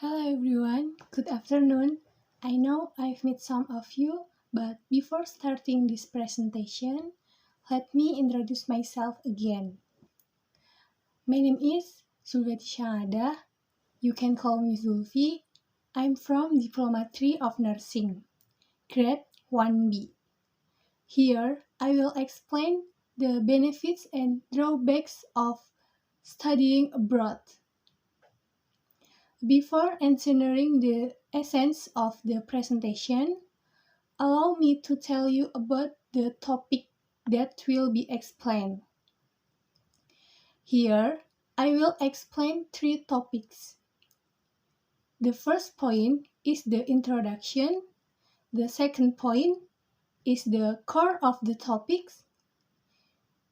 Hello everyone, good afternoon. I know I've met some of you, but before starting this presentation, let me introduce myself again. My name is Zulfati Syahada. You can call me Zulfi. I'm from Diploma 3 of Nursing, Grade 1B. Here, I will explain the benefits and drawbacks of studying abroad. Before entering the essence of the presentation, allow me to tell you about the topic that will be explained. Here, I will explain three topics. The first point is the introduction. The second point is the core of the topics.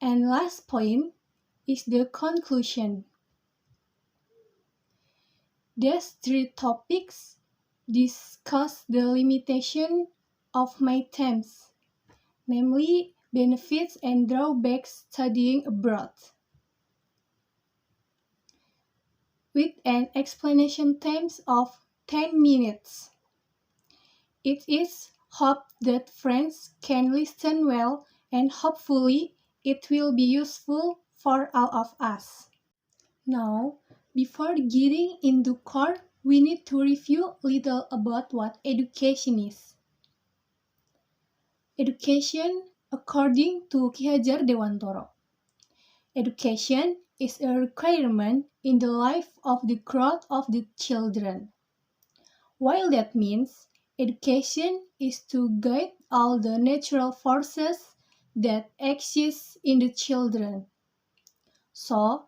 And last point is the conclusion. These three topics discuss the limitation of my themes, namely benefits and drawbacks studying abroad, with an explanation time of 10 minutes. It is hoped that friends can listen well and hopefully it will be useful for all of us. Now, before getting into core, we need to review a little about what education is. Education, according to Ki Hajar Dewantoro. Education is a requirement in the life of the growth of the children. While that means education is to guide all the natural forces that exist in the children, so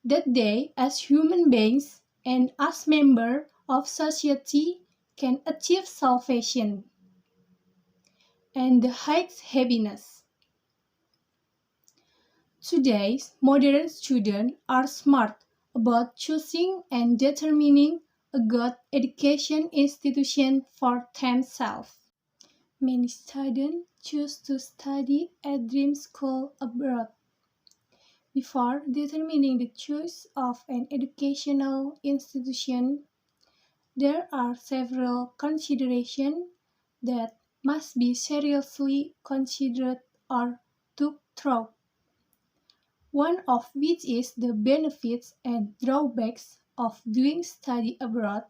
that they as human beings and as members of society can achieve salvation and the highest happiness. Today's modern students are smart about choosing and determining a good education institution for themselves. Many students choose to study at dream school abroad. Before determining the choice of an educational institution, there are several considerations that must be seriously considered or took through. One of which is the benefits and drawbacks of doing study abroad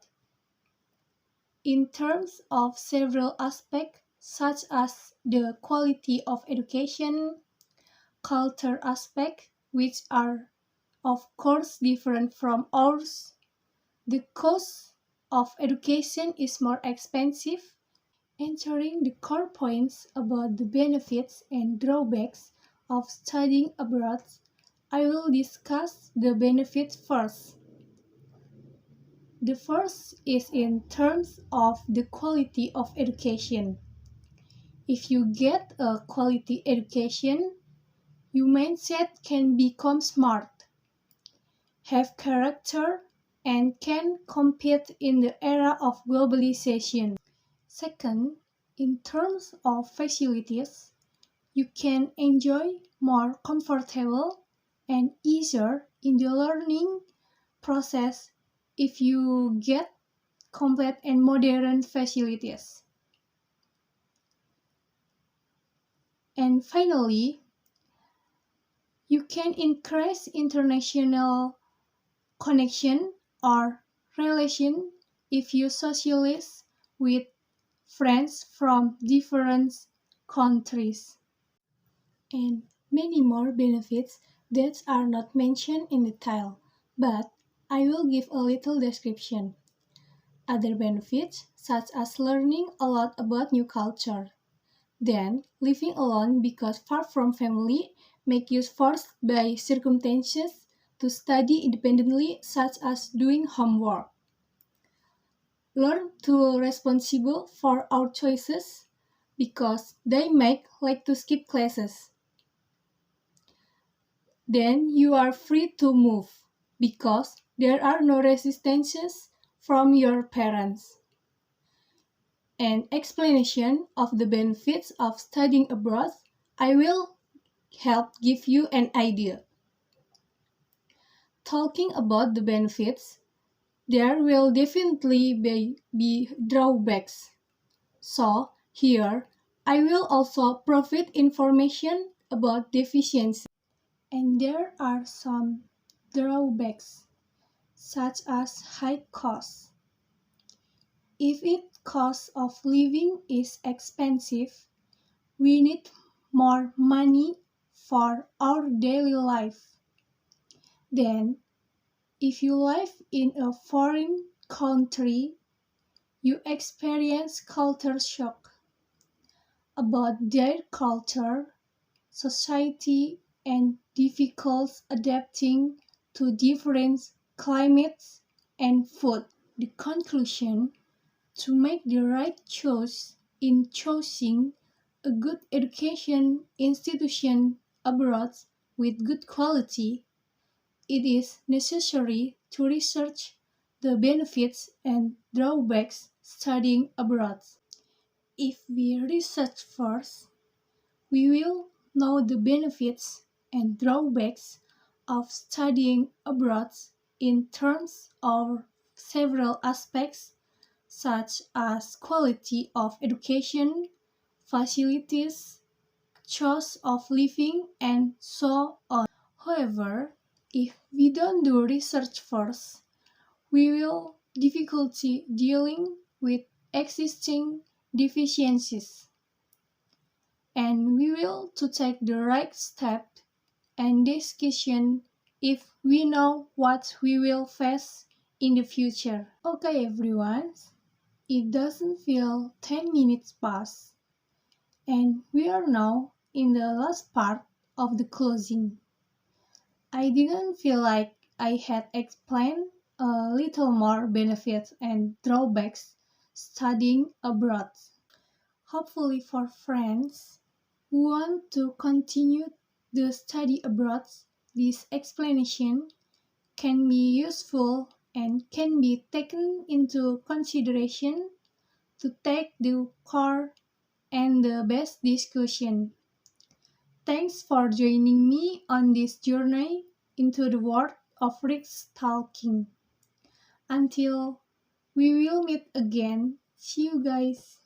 in terms of several aspects such as the quality of education, culture aspect, which are of course different from ours. The cost of education is more expensive. Entering the core points about the benefits and drawbacks of studying abroad, I will discuss the benefits first. The first is in terms of the quality of education. If you get a quality education, your mindset can become smart, have character, and can compete in the era of globalization. Second, in terms of facilities, you can enjoy more comfortable and easier in the learning process if you get complete and modern facilities. And finally, you can increase international connection or relation if you socialize with friends from different countries. And many more benefits that are not mentioned in detail, but I will give a little description. Other benefits, such as learning a lot about new culture. Then, living alone because far from family make you forced by circumstances to study independently, such as doing homework. Learn to responsible for our choices because they make like to skip classes. Then you are free to move because there are no resistances from your parents. An explanation of the benefits of studying abroad, I will help give you an idea. Talking about the benefits, there will definitely be drawbacks. So, here I will also provide information about deficiency. And there are some drawbacks, such as high costs. If its cost of living is expensive, we need more money for our daily life. Then, if you live in a foreign country, you experience culture shock about their culture, society, and difficulties adapting to different climates and food. The conclusion: to make the right choice in choosing a good education institution abroad with good quality, it is necessary to research the benefits and drawbacks studying abroad. If we research first, we will know the benefits and drawbacks of studying abroad in terms of several aspects such as quality of education, facilities, cost of living, and so on. However, if we don't do research first, we will difficulty dealing with existing deficiencies, and we will to take the right step and decision if we know what we will face in the future. Okay everyone, it doesn't feel 10 minutes past, and we are now in the last part of the closing. I didn't feel like I had explained a little more benefits and drawbacks studying abroad. Hopefully for friends who want to continue the study abroad, this explanation can be useful and can be taken into consideration to take the core and the best discussion. Thanks for joining me on this journey into the world of risk talking. Until we will meet again, see you guys.